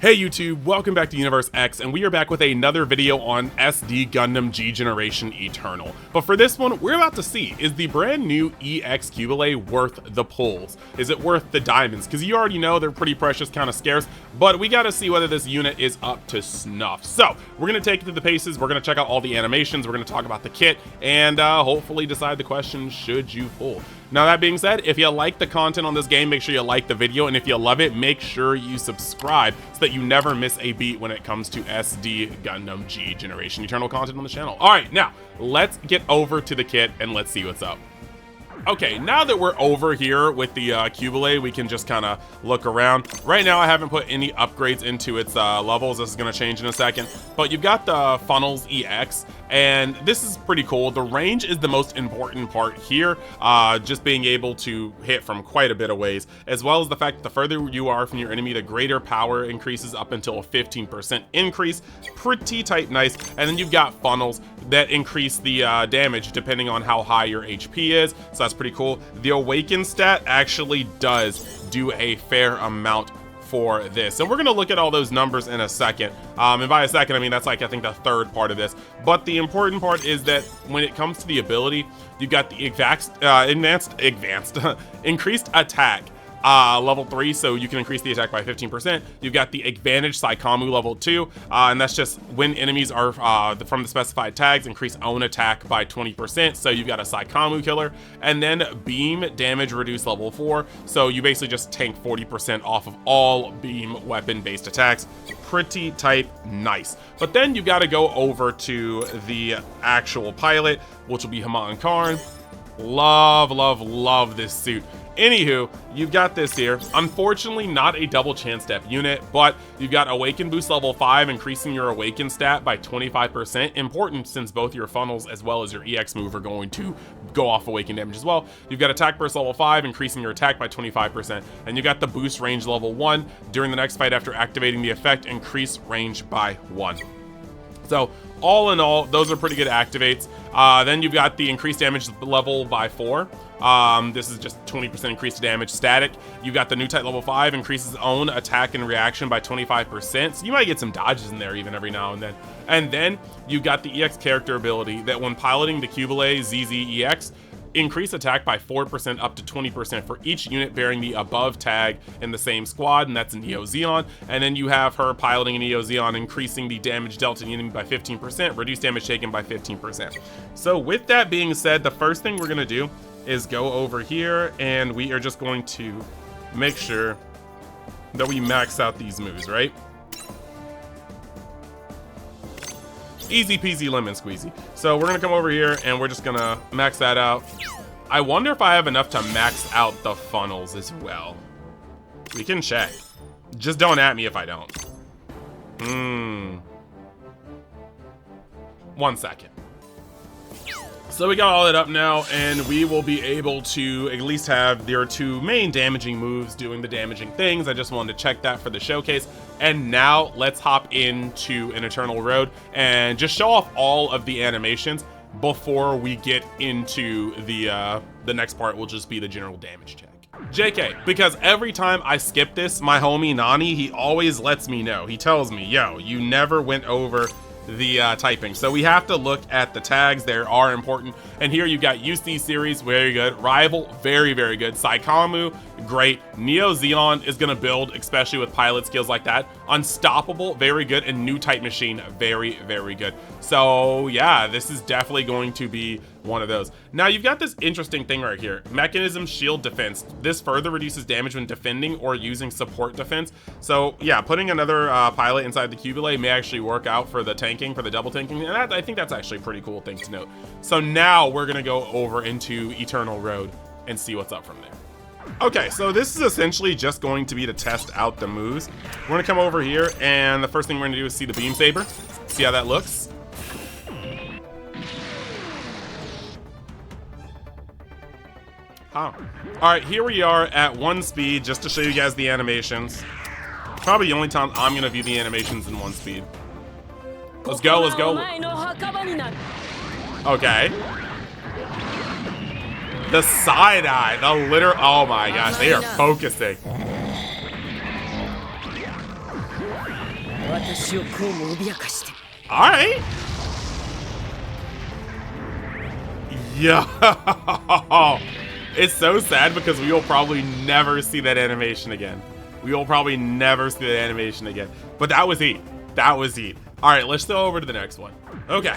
Hey YouTube, welcome back to Universe X, and we are back with another video on SD Gundam G Generation Eternal. But for this one, we're about to see, is the brand new EX Qubeley worth the pulls? Is it worth the diamonds? Because you already know they're pretty precious, kind of scarce, but we gotta see whether this unit is up to snuff. So, we're gonna take it to the paces, we're gonna check out all the animations, we're gonna talk about the kit, and hopefully decide the question, should you pull? Now that being said, if you like the content on this game, make sure you like the video, and if you love it, make sure you subscribe so that you never miss a beat when it comes to SD Gundam G Generation Eternal content on the channel. Alright, now, let's get over to the kit and let's see what's up. Okay, now that we're over here with the Qubeley, we can just kind of look around. Right now, I haven't put any upgrades into its levels. This is going to change in a second. But you've got the Funnels EX, and this is pretty cool. The range is the most important part here, just being able to hit from quite a bit of ways, as well as the fact that the further you are from your enemy, the greater power increases up until a 15% increase. Pretty tight, nice. And then you've got funnels that increase the damage depending on how high your HP is. So that's pretty cool. The awaken stat actually does do a fair amount for this, and we're going to look at all those numbers in a second, and by a second I mean that's like I think the third part of this. But the important part is that when it comes to the ability, you've got the advanced increased attack level 3, so you can increase the attack by 15%. You've got the advantage Saikamu level 2, and that's just when enemies are from the specified tags, increase own attack by 20%, so you've got a Saikamu killer. And then beam damage reduce level 4, so you basically just tank 40% off of all beam weapon based attacks. Pretty tight, nice. But then you've got to go over to the actual pilot, which will be Hamn Karn. Love this suit. Anywho, you've got this here. Unfortunately, not a double chance step unit, but you've got Awaken Boost level 5, increasing your Awaken stat by 25%. Important since both your funnels as well as your EX move are going to go off Awaken damage as well. You've got Attack Burst level 5, increasing your attack by 25%. And you got the Boost Range level 1. During the next fight after activating the effect, increase range by 1. So, all in all, those are pretty good activates. Then you've got the increased damage level by 4. This is just 20% increased damage static. You've got the new type level 5, increases own attack and reaction by 25%. So you might get some dodges in there even every now and then. And then you've got the EX character ability that when piloting the Qubeley ZZ-EX, increase attack by 4% up to 20% for each unit bearing the above tag in the same squad, and that's a Neo Zeon. And then you have her piloting a Neo Zeon, increasing the damage dealt to the enemy by 15%, reduce damage taken by 15%. So with that being said, the first thing we're gonna do is go over here, and we are just going to make sure that we max out these moves, right? Easy peasy lemon squeezy. So we're gonna come over here and we're just gonna max that out. I wonder if I have enough to max out the funnels as well. We can check. Just don't at me if I don't. 1 second. So we got all that up now, and we will be able to at least have their 2 main damaging moves doing the damaging things. I just wanted to check that for the showcase. And now let's hop into an Eternal Road and just show off all of the animations before we get into the next part, will just be the general damage check. JK, because every time I skip this, my homie Nani, he always lets me know. He tells me, yo, you never went over the typing. So we have to look at the tags. They are important. And here you've got UC series, very good. Rival, very good. Saikamu, great. Neo Zeon is gonna build, especially with pilot skills like that. Unstoppable, very good. And new type machine, very good. So yeah, this is definitely going to be one of those. Now you've got this interesting thing right here. Mechanism shield defense. This further reduces damage when defending or using support defense. So yeah, putting another pilot inside the Qubeley may actually work out for the tanking, for the double tanking, and I think that's actually a pretty cool thing to note. So now we're gonna go over into Eternal Road and see what's up from there. Okay, so this is essentially just going to be to test out the moves. We're gonna come over here, and the first thing we're gonna do is see the beam saber, see how that looks. All right, here we are at 1 speed, just to show you guys the animations. Probably the only time I'm gonna view the animations in 1 speed. Let's go. Okay. The side eye, oh my gosh, they are focusing. Alright. Yo. It's so sad because we will probably never see that animation again. We will probably never see that animation again. But that was heat. That was heat. Alright, let's go over to the next one. Okay.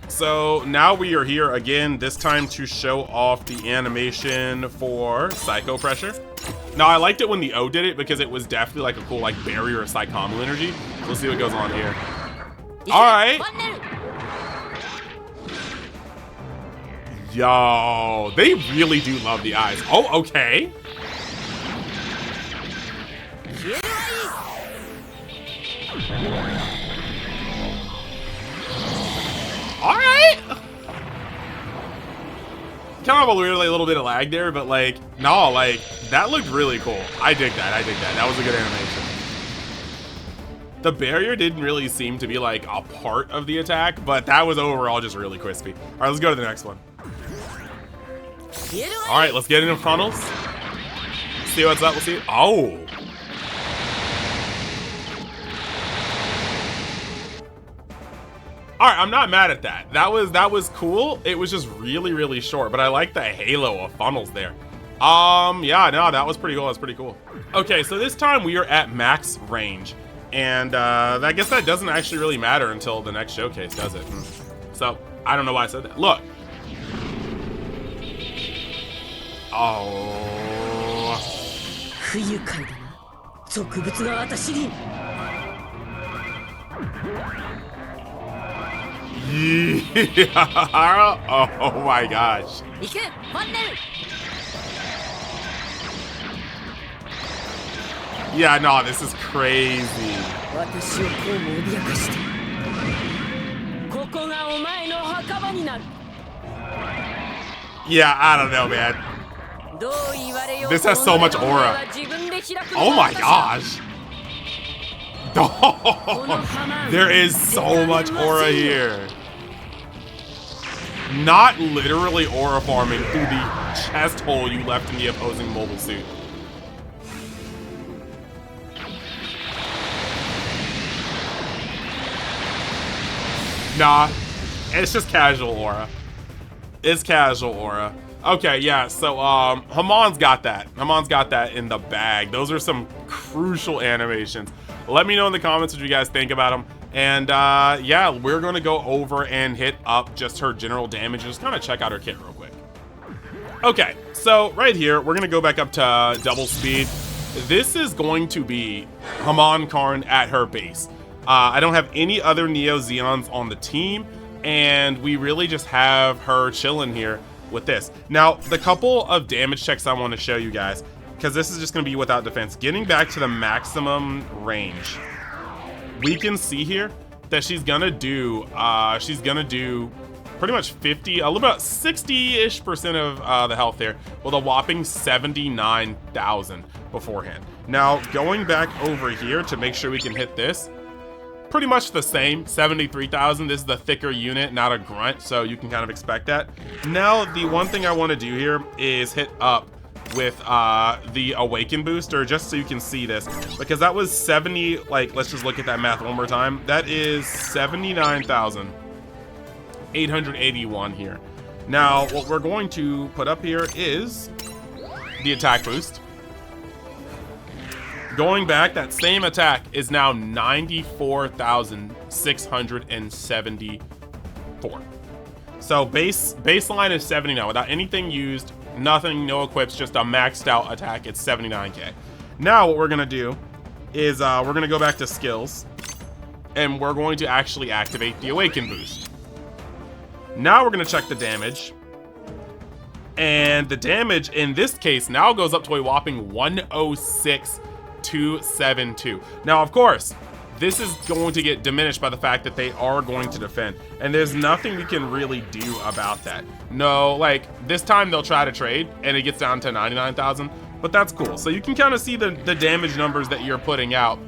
So now we are here again, this time to show off the animation for Psycho Pressure. Now I liked it when the O did it because it was definitely like a cool like barrier of Psychomu energy. We'll see what goes on here. Alright. Yo, they really do love the eyes. Oh, okay. Alright. Kind of a weirdly little bit of lag there, but like, no, like, that looked really cool. I dig that, I dig that. That was a good animation. The barrier didn't really seem to be like a part of the attack, but that was overall just really crispy. All right, let's go to the next one. All right, let's get into funnels. See what's up, we'll see. Oh. All right, I'm not mad at that. That was cool. It was just really, really short, but I like the halo of funnels there. Yeah, no, that was pretty cool. That's pretty cool. Okay, so this time we are at max range. And I guess that doesn't actually really matter until the next showcase, does it? So, I don't know why I said that. Look. Oh. Yeah. Oh my gosh. Yeah, no, this is crazy. Yeah, I don't know, man. This has so much aura. Oh my gosh. There is so much aura here. Not literally aura farming through the chest hole you left in the opposing mobile suit. Nah, it's just casual aura. It's casual aura. Okay, yeah, so Hamon's got that. Hamon's got that in the bag. Those are some crucial animations. Let me know in the comments what you guys think about them. And yeah, we're gonna go over and hit up just her general damage and just kind of check out her kit real quick. Okay, so right here, we're gonna go back up to double speed. This is going to be Hamn Karn at her base. I don't have any other Neo Zeons on the team, and we really just have her chilling here with this. Now, the couple of damage checks I want to show you guys, because this is just going to be without defense. Getting back to the maximum range, we can see here that she's gonna do pretty much 50, a little about 60-ish% of the health there, with a whopping 79,000 beforehand. Now, going back over here to make sure we can hit this, pretty much the same, 73,000. This is the thicker unit, not a grunt, so you can kind of expect that. Now, the one thing I want to do here is hit up with the Awaken booster, just so you can see this, because that was 70, like, let's just look at that math one more time. That is 79,881 here. Now, what we're going to put up here is the attack boost. Going back, that same attack is now 94,674. So baseline is 79 without anything used, nothing, no equips, just a maxed out attack. It's 79k. Now what we're gonna do is we're gonna go back to skills, and we're going to actually activate the Awaken boost. Now we're gonna check the damage, and the damage in this case now goes up to a whopping 106,272. Now, of course, this is going to get diminished by the fact that they are going to defend, and there's nothing we can really do about that. No, like, this time they'll try to trade, and it gets down to 99,000, but that's cool. So you can kind of see the damage numbers that you're putting out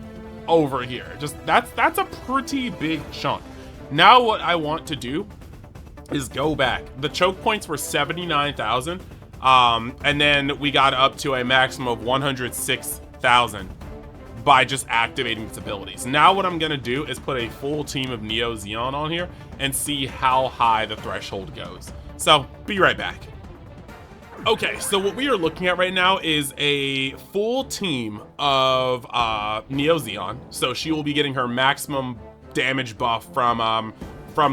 over here. Just, that's a pretty big chunk. Now what I want to do is go back. The choke points were 79,000, and then we got up to a maximum of 106,000 by just activating its abilities. Now what I'm gonna do is put a full team of Neo Zeon on here and see how high the threshold goes. So, be right back. Okay, so what we are looking at right now is a full team of Neo Zeon. So she will be getting her maximum damage buff from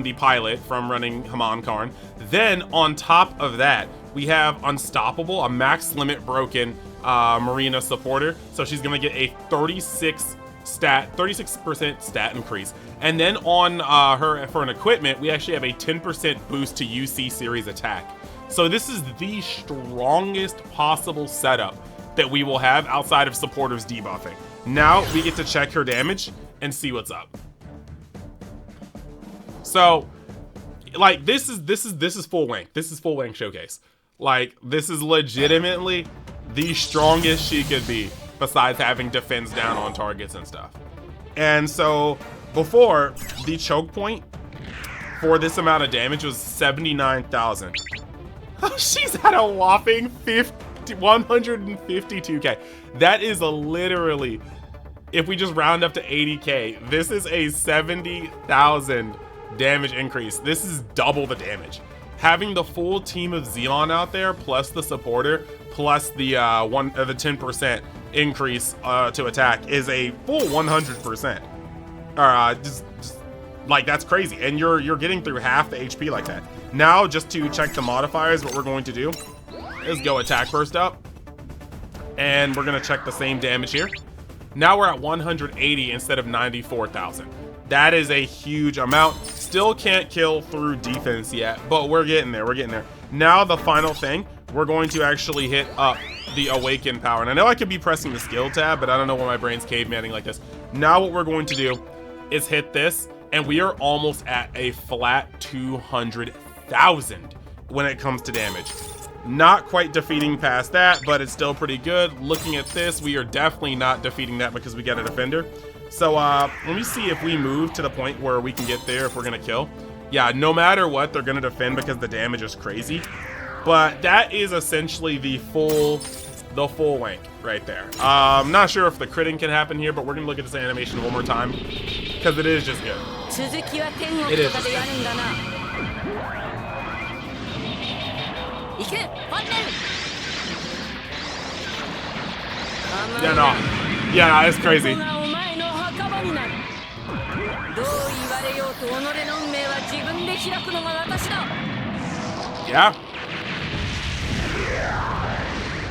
the pilot, from running Hamn Karn. Then on top of that, we have Unstoppable, a max limit broken Marina supporter. So she's gonna get a 36% stat increase. And then on her, for an equipment, we actually have a 10% boost to UC series attack. So this is the strongest possible setup that we will have outside of supporters debuffing. Now we get to check her damage and see what's up. So, like, this is full wank. This is full wank showcase. Like, this is legitimately the strongest she could be, besides having defense down on targets and stuff. And so before, the choke point for this amount of damage was 79,000. She's at a whopping 152k. That is literally, if we just round up to 80k, this is a 70,000 damage increase. This is double the damage. Having the full team of Zeon out there, plus the supporter, plus the 10% increase to attack is a full 100%. Just like, that's crazy. And you're getting through half the HP like that. Now, just to check the modifiers, what we're going to do is go attack burst up, and we're gonna check the same damage here. Now we're at 180 instead of 94,000. That is a huge amount. Still can't kill through defense yet, but we're getting there. We're getting there. Now the final thing, we're going to actually hit up the awaken power. And I know I could be pressing the skill tab, but I don't know why my brain's cavemaning like this. Now what we're going to do is hit this, and we are almost at a flat 200,000 when it comes to damage. Not quite defeating past that, but it's still pretty good. Looking at this, we are definitely not defeating that because we got a defender. So let me see if we move to the point where we can get there if we're gonna kill. Yeah, no matter what, they're gonna defend because the damage is crazy. But that is essentially the full wank right there. I'm not sure if the critting can happen here, but we're gonna look at this animation one more time because it is just good. It is just good. Yeah, no, it's crazy. Yeah.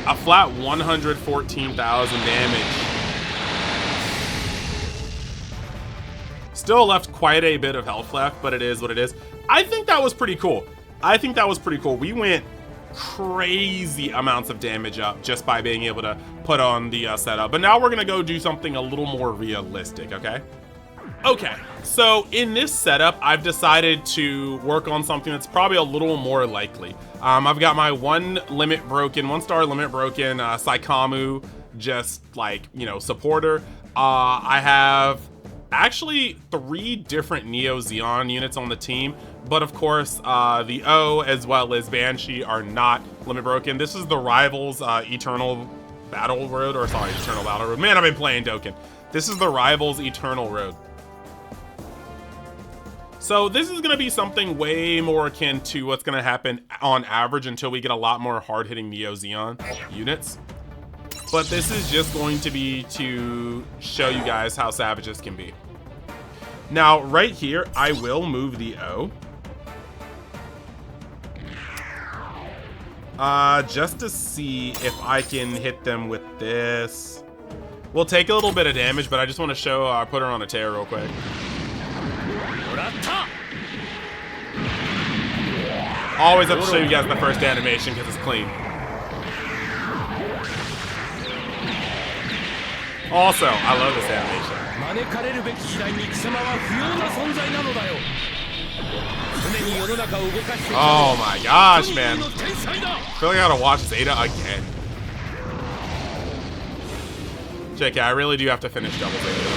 A flat 114,000 damage. Still left quite a bit of health left, but it is what it is. I think that was pretty cool. We went crazy amounts of damage up just by being able to put on the setup. But now we're gonna go do something a little more realistic, okay? Okay, so in this setup, I've decided to work on something that's probably a little more likely. I've got my one star limit broken Saikamu, just like, you know, supporter. I have actually 3 different Neo Zeon units on the team, but of course the O as well as Banshee are not limit broken. This is the Rivals Eternal Battle Road, or sorry, Eternal Battle Road. Man, I've been playing Dokkan. This is the Rivals Eternal Road. So this is gonna be something way more akin to what's gonna happen on average until we get a lot more hard-hitting Neo Zeon units. But this is just going to be to show you guys how savage this can be. Now, right here, I will move the O. Just to see if I can hit them with this. We'll take a little bit of damage, but I just want to show, put her on a tear real quick. Always have to show you guys the first animation because it's clean. Also, I love this animation. Oh my gosh, man. I feel like I gotta watch Zeta again. JK, I really do have to finish Double Zeta.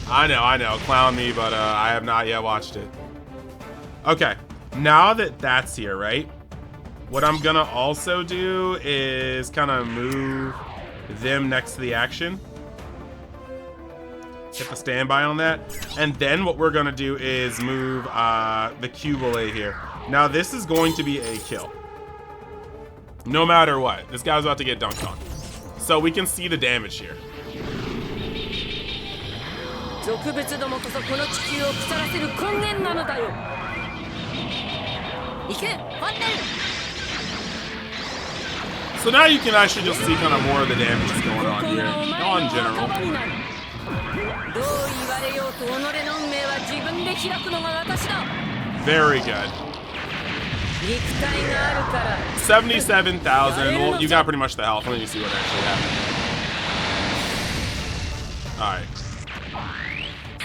I know, clown me, but I have not yet watched it. Okay, now that that's here, right? What I'm gonna also do is kind of move them next to the action. Hit the standby on that. And then what we're gonna do is move the Qubeley here. Now this is going to be a kill. No matter what. This guy's about to get dunked on. So we can see the damage here. So now you can actually just see kind of more of the damage that's going on here. Not in general. Very good. 77,000. Well, you got pretty much the health. Let me see what actually happened. Alright.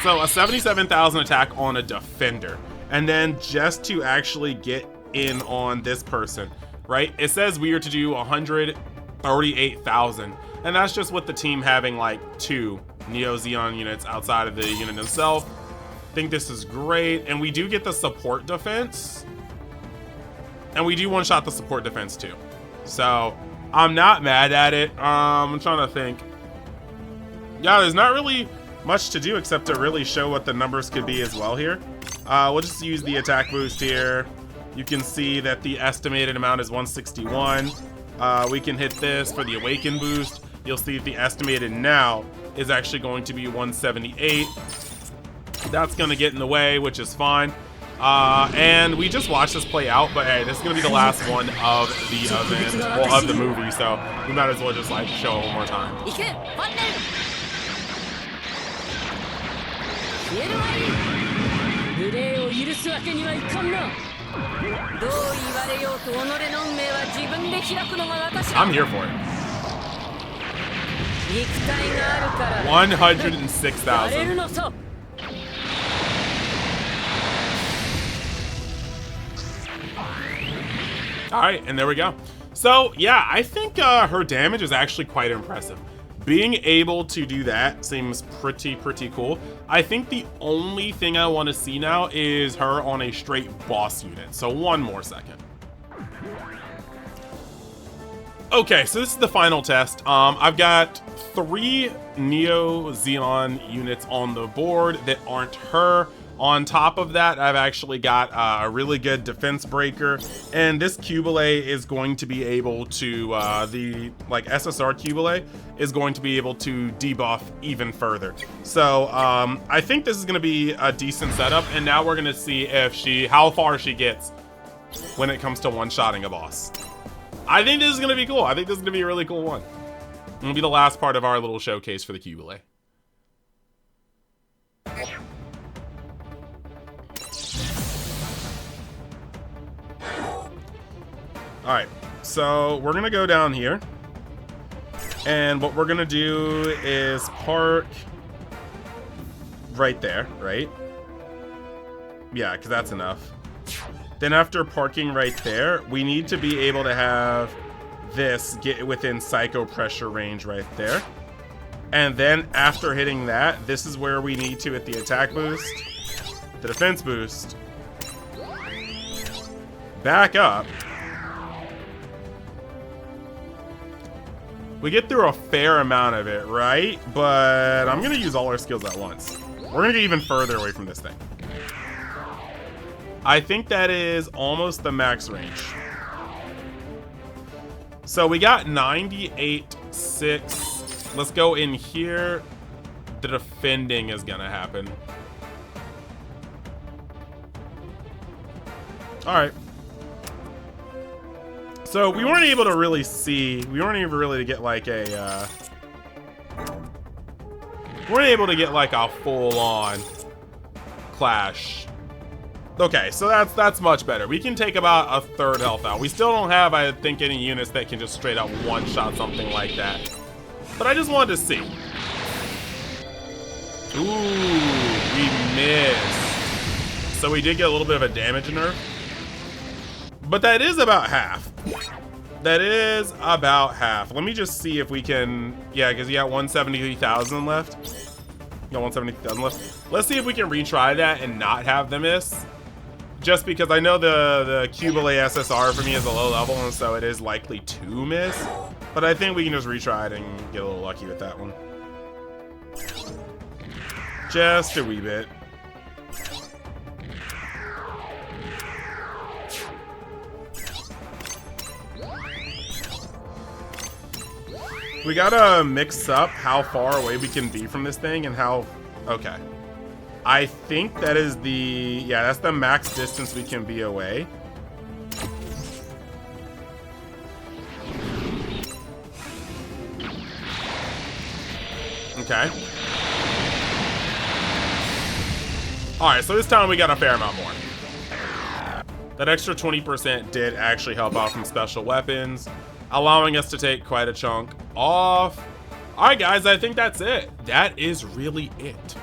So a 77,000 attack on a defender. And then just to actually get in on this person, right? It says we are to do 138,000. And that's just with the team having like 2 Neo Zeon units outside of the unit itself. I think this is great. And we do get the support defense. And we do one-shot the support defense too. So I'm not mad at it. I'm trying to think. Yeah, there's not really much to do except to really show what the numbers could be as well here. We'll just use the attack boost here. You can see that the estimated amount is 161. We can hit this for the awaken boost. You'll see that the estimated now is actually going to be 178. That's going to get in the way, which is fine. And we just watched this play out, but hey, this is going to be the last one of the event, well, of the movie, so we might as well just like show it one more time. I'm here for it. 106,000. Alright, and there we go. So, yeah, I think her damage is actually quite impressive. Being able to do that seems pretty cool. I think the only thing I want to see now is her on a straight boss unit. So, one more second. Okay, so this is the final test. I've got 3 Neo Zeon units on the board that aren't her. On top of that, I've actually got a really good defense breaker, and this Qubeley is going to be able to, the SSR Qubeley is going to be able to debuff even further. So I think this is going to be a decent setup, and now we're going to see if how far she gets when it comes to one-shotting a boss. I think this is going to be cool. I think this is going to be a really cool one. It'll be the last part of our little showcase for the Qubeley. Alright, so we're gonna go down here, and what we're gonna do is park right there, right? Yeah, because that's enough. Then after parking right there, we need to be able to have this get within psycho pressure range right there. And then after hitting that, this is where we need to hit the attack boost, the defense boost, back up. We get through a fair amount of it, right? But I'm gonna use all our skills at once. We're gonna get even further away from this thing. I think that is almost the max range. So we got 98.6. Let's go in here. The defending is gonna happen. All right. So we weren't able to really see, we weren't able really to get like a, we weren't able to get like a full-on clash. Okay, so that's much better. We can take about a third health out. We still don't have, I think, any units that can just straight up one-shot something like that. But I just wanted to see. Ooh, we missed. So we did get a little bit of a damage nerf. But that is about half. That is about half. Let me just see if we can... Yeah, because you got 173,000 left. You got 173,000 left. Let's see if we can retry that and not have the miss. Just because I know the Qubeley SSR for me is a low level, and so it is likely to miss. But I think we can just retry it and get a little lucky with that one. Just a wee bit. We gotta mix up how far away we can be from this thing and how... Okay. I think that is the... Yeah, that's the max distance we can be away. Okay. Alright, so this time we got a fair amount more. That extra 20% did actually help out from special weapons, allowing us to take quite a chunk off. Alright guys, I think that's it. That is really it.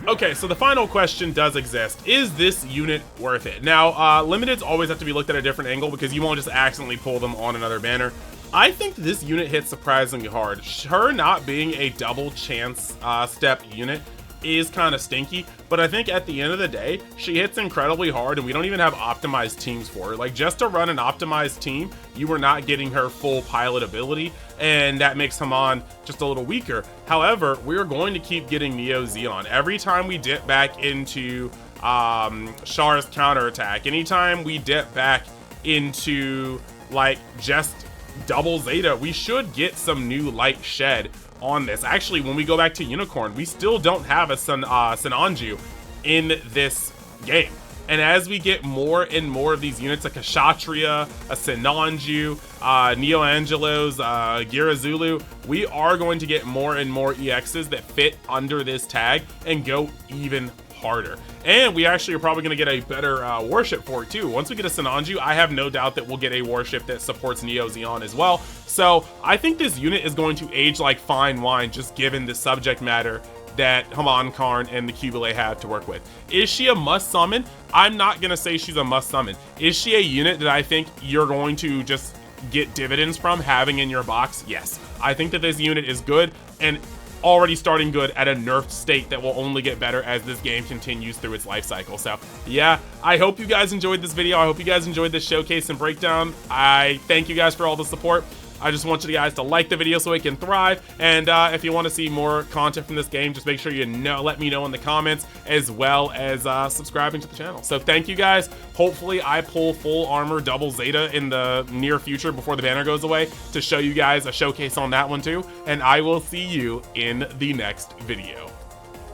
Okay, so the final question does exist. Is this unit worth it? Now, limiteds always have to be looked at a different angle because you won't just accidentally pull them on another banner. I think this unit hits surprisingly hard. Her not being a double chance step unit is kind of stinky, but I think at the end of the day, she hits incredibly hard and we don't even have optimized teams for her. Like, just to run an optimized team, you are not getting her full pilot ability, and that makes Hamn just a little weaker. However, we're going to keep getting Neo Zeon. Every time we dip back into Char's counterattack, anytime we dip back into, like, just double Zeta, we should get some new light shed on this. Actually, when we go back to Unicorn, we still don't have a Sananju in this game. And as we get more and more of these units, like a Kshatriya, a Sananju, Neo Angelos, Girazulu, we are going to get more and more EXs that fit under this tag and go even harder. And we actually are probably going to get a better warship for it too. Once we get a Sananju, I have no doubt that we'll get a warship that supports Neo Zeon as well. So I think this unit is going to age like fine wine, just given the subject matter that Hamn, Karn, and the Qubeley have to work with. Is she a must summon? I'm not going to say she's a must summon. Is she a unit that I think you're going to just get dividends from having in your box? Yes. I think that this unit is good and already starting good at a nerfed state that will only get better as this game continues through its life cycle. So yeah, I hope you guys enjoyed this video. I hope you guys enjoyed this showcase and breakdown. I thank you guys for all the support. I just want you guys to like the video so it can thrive, and if you want to see more content from this game, just make sure you let me know in the comments, as well as subscribing to the channel. So thank you guys. Hopefully I pull full armor double Zeta in the near future before the banner goes away to show you guys a showcase on that one too, and I will see you in the next video.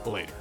Later.